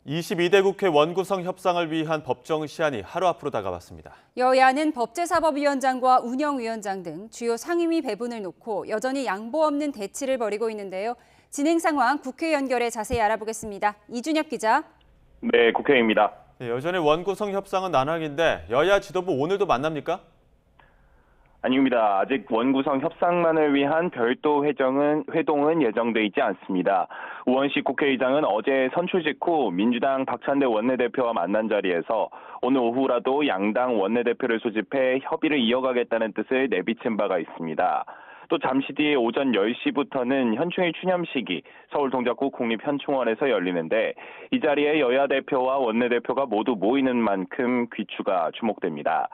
22대 국회 원구성 협상을 위한 법정 시한이 하루 앞으로 다가왔습니다. 여야는 법제사법위원장과 운영위원장 등 주요 상임위 배분을 놓고 여전히 양보 없는 대치를 벌이고 있는데요. 진행 상황 국회 연결해 자세히 알아보겠습니다. 이준혁 기자. 네, 국회입니다. 네, 여전히 원구성 협상은 난항인데 여야 지도부 오늘도 만납니까? 아닙니다. 아직 원구성 협상만을 위한 별도 회동은 예정돼 있지 않습니다. 우원식 국회의장은 어제 선출 직후 민주당 박찬대 원내대표와 만난 자리에서 오늘 오후라도 양당 원내대표를 소집해 협의를 이어가겠다는 뜻을 내비친 바가 있습니다. 또 잠시 뒤에 오전 10시부터는 현충일 추념식이 서울동작구 국립현충원에서 열리는데 이 자리에 여야 대표와 원내대표가 모두 모이는 만큼 귀추가 주목됩니다.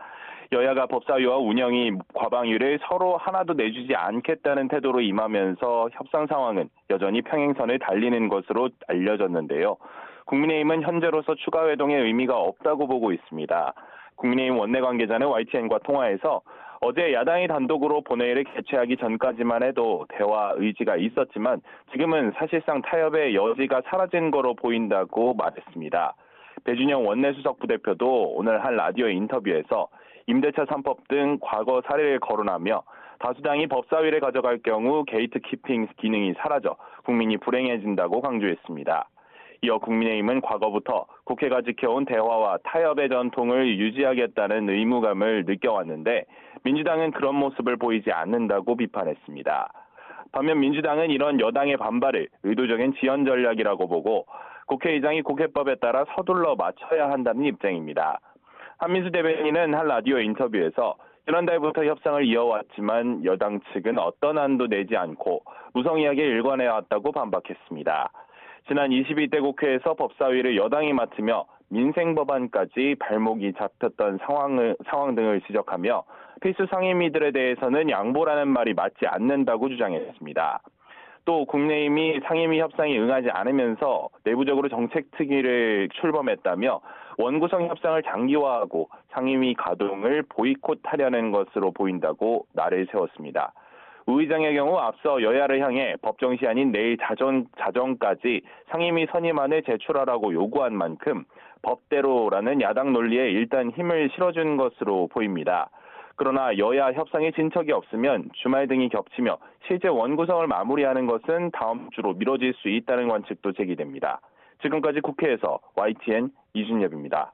여야가 법사위와 운영이 과방위를 서로 하나도 내주지 않겠다는 태도로 임하면서 협상 상황은 여전히 평행선을 달리는 것으로 알려졌는데요. 국민의힘은 현재로서 추가 회동의 의미가 없다고 보고 있습니다. 국민의힘 원내 관계자는 YTN과 통화에서 어제 야당이 단독으로 본회의를 개최하기 전까지만 해도 대화 의지가 있었지만 지금은 사실상 타협의 여지가 사라진 거로 보인다고 말했습니다. 배준영 원내수석 부대표도 오늘 한 라디오 인터뷰에서 임대차 3법 등 과거 사례를 거론하며 다수당이 법사위를 가져갈 경우 게이트키핑 기능이 사라져 국민이 불행해진다고 강조했습니다. 이어 국민의힘은 과거부터 국회가 지켜온 대화와 타협의 전통을 유지하겠다는 의무감을 느껴왔는데 민주당은 그런 모습을 보이지 않는다고 비판했습니다. 반면 민주당은 이런 여당의 반발을 의도적인 지연 전략이라고 보고 국회의장이 국회법에 따라 서둘러 맞춰야 한다는 입장입니다. 한민수 대변인은 한 라디오 인터뷰에서 지난달부터 협상을 이어왔지만 여당 측은 어떤 안도 내지 않고 무성의하게 일관해왔다고 반박했습니다. 지난 22대 국회에서 법사위를 여당이 맡으며 민생법안까지 발목이 잡혔던 상황 등을 지적하며 필수 상임위들에 대해서는 양보라는 말이 맞지 않는다고 주장했습니다. 또 국민의힘이 상임위 협상에 응하지 않으면서 내부적으로 정책특위를 출범했다며 원구성 협상을 장기화하고 상임위 가동을 보이콧하려는 것으로 보인다고 날을 세웠습니다. 우 의장의 경우 앞서 여야를 향해 법정 시한인 내일 자정까지 상임위 선임안을 제출하라고 요구한 만큼 법대로라는 야당 논리에 일단 힘을 실어준 것으로 보입니다. 그러나 여야 협상에 진척이 없으면 주말 등이 겹치며 실제 원구성을 마무리하는 것은 다음 주로 미뤄질 수 있다는 관측도 제기됩니다. 지금까지 국회에서 YTN 이준엽입니다.